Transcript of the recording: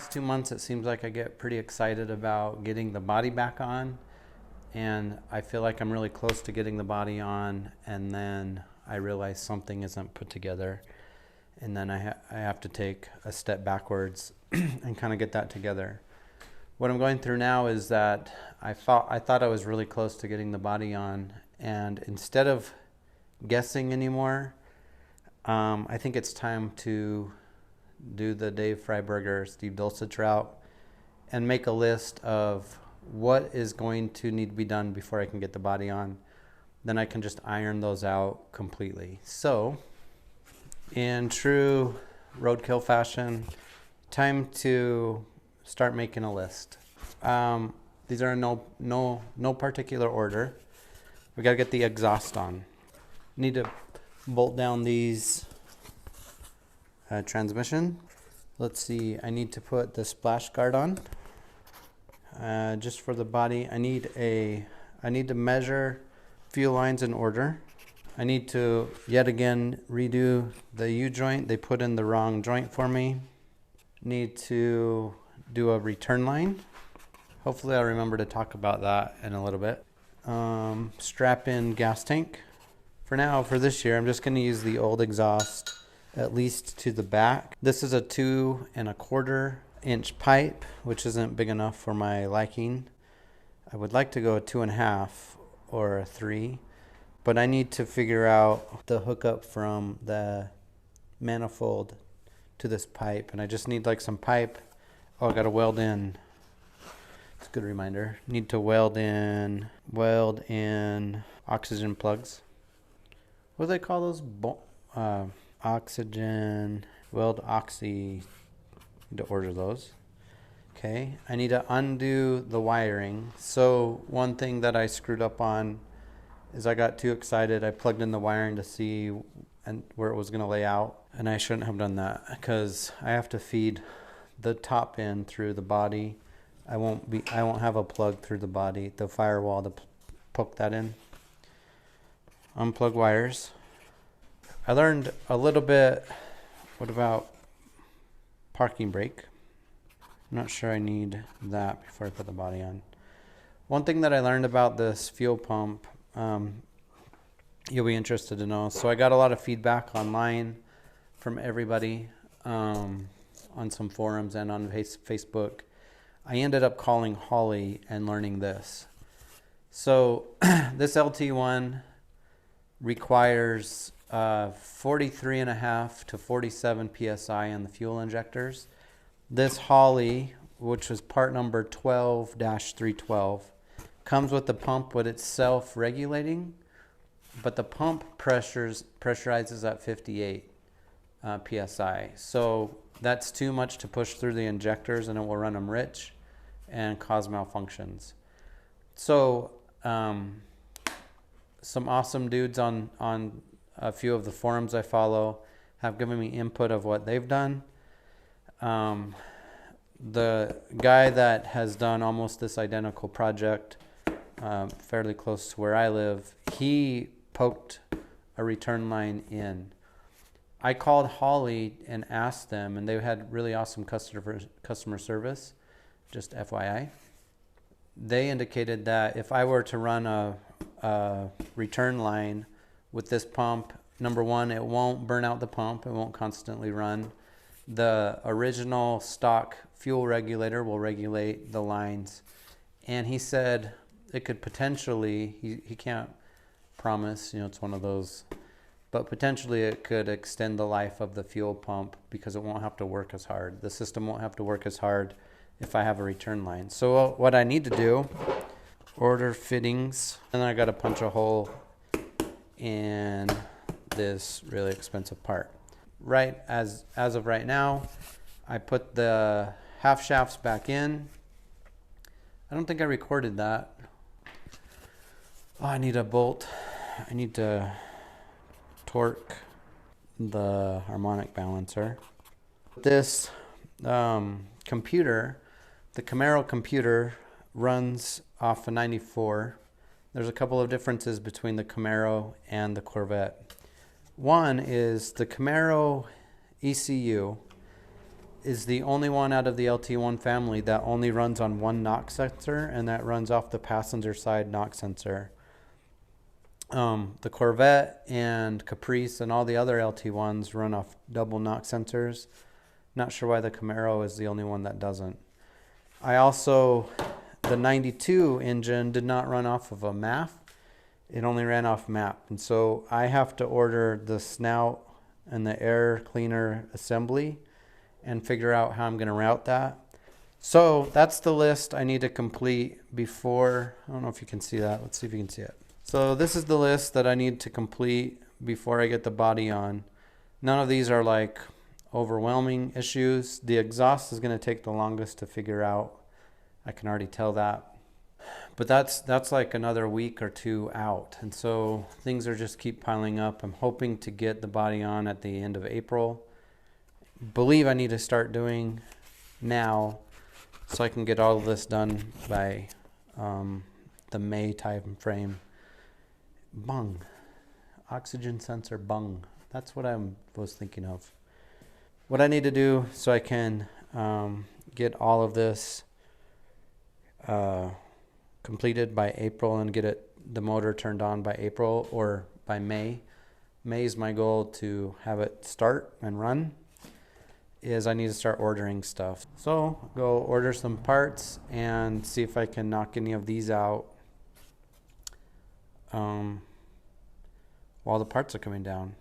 past 2 months, it seems like I get pretty excited about getting the body back on, and I feel like I'm really close to getting the body on, and then I realize something isn't put together, and then I have to take a step backwards and kind of get that together. What I'm going through now is that I thought I was really close to getting the body on, and instead of guessing anymore, I think it's time to do the Dave Freiberger, Steve Dulcich route and make a list of what is going to need to be done before I can get the body on. Then I can just iron those out completely. So, in true Roadkill fashion, time to start making a list. These are in no particular order. We gotta get the exhaust on. Need to bolt down these transmission. Let's see, I need to put the splash guard on. Just for the body, I need to measure fuel lines in order. I need to yet again redo the U-joint. They put in the wrong joint for me. Need to do a return line. Hopefully I'll remember to talk about that in a little bit. Strap in gas tank. For now, for this year, I'm just going to use the old exhaust at least to the back. This is a 2 1/4 inch pipe, which isn't big enough for my liking. I would like to go a 2 1/2 or a 3, but I need to figure out the hookup from the manifold to this pipe, and I just need like some pipe. Oh, I got to weld in. It's a good reminder. Need to weld in oxygen plugs. What do they call those? Oxygen, weld oxy. Need to order those. Okay, I need to undo the wiring. So one thing that I screwed up on is I got too excited. I plugged in the wiring to see where it was going to lay out, and I shouldn't have done that because I have to feed the top end through the body. I won't have a plug through the body, the firewall to poke that in. Unplug wires. I learned a little bit. What about parking brake? I'm not sure I need that before I put the body on. One thing that I learned about this fuel pump, you'll be interested to know. So I got a lot of feedback online from everybody on some forums and on Facebook. I ended up calling Holly and learning this. So this LT1 requires 43.5 to 47 psi in the fuel injectors. This Holly, which was part number 12-312, comes with the pump, but it's self-regulating, but the pump pressurizes at 58 psi. So that's too much to push through the injectors, and it will run them rich and cause malfunctions. So some awesome dudes on a few of the forums I follow have given me input of what they've done. The guy that has done almost this identical project, fairly close to where I live, he poked a return line in. I called Holly and asked them, and they had really awesome customer service, just FYI. They indicated that if I were to run a return line with this pump, number one, it won't burn out the pump. It won't constantly run. The original stock fuel regulator will regulate the lines. And he said it could potentially, he can't promise, it's one of those, but potentially it could extend the life of the fuel pump because it won't have to work as hard. The system won't have to work as hard if I have a return line. So what I need to do, order fittings, and then I got to punch a hole in this really expensive part. Right as of right now, I put the half shafts back in. I don't think I recorded that. Oh, I need a bolt. I need to torque the harmonic balancer. This computer, the Camaro computer, runs off a 94. There's a couple of differences between the Camaro and the Corvette. One is the Camaro ECU is the only one out of the LT1 family that only runs on one knock sensor, and that runs off the passenger side knock sensor. The Corvette and Caprice and all the other LT1s run off double knock sensors. Not sure why the Camaro is the only one that doesn't. I also, the 92 engine did not run off of a MAF. It only ran off MAP. And so I have to order the snout and the air cleaner assembly and figure out how I'm going to route that. So that's the list I need to complete before, I don't know if you can see that. Let's see if you can see it. So this is the list that I need to complete before I get the body on. None of these are like overwhelming issues. The exhaust is going to take the longest to figure out. I can already tell that. But that's like another week or two out. And so things are just keep piling up. I'm hoping to get the body on at the end of April. Believe I need to start doing now so I can get all of this done by the May time frame. Bung. Oxygen sensor bung. That's what I was thinking of. What I need to do so I can get all of this completed by April and get the motor turned on by April or by May. May is my goal to have it start and run. Is I need to start ordering stuff. So go order some parts and see if I can knock any of these out while the parts are coming down.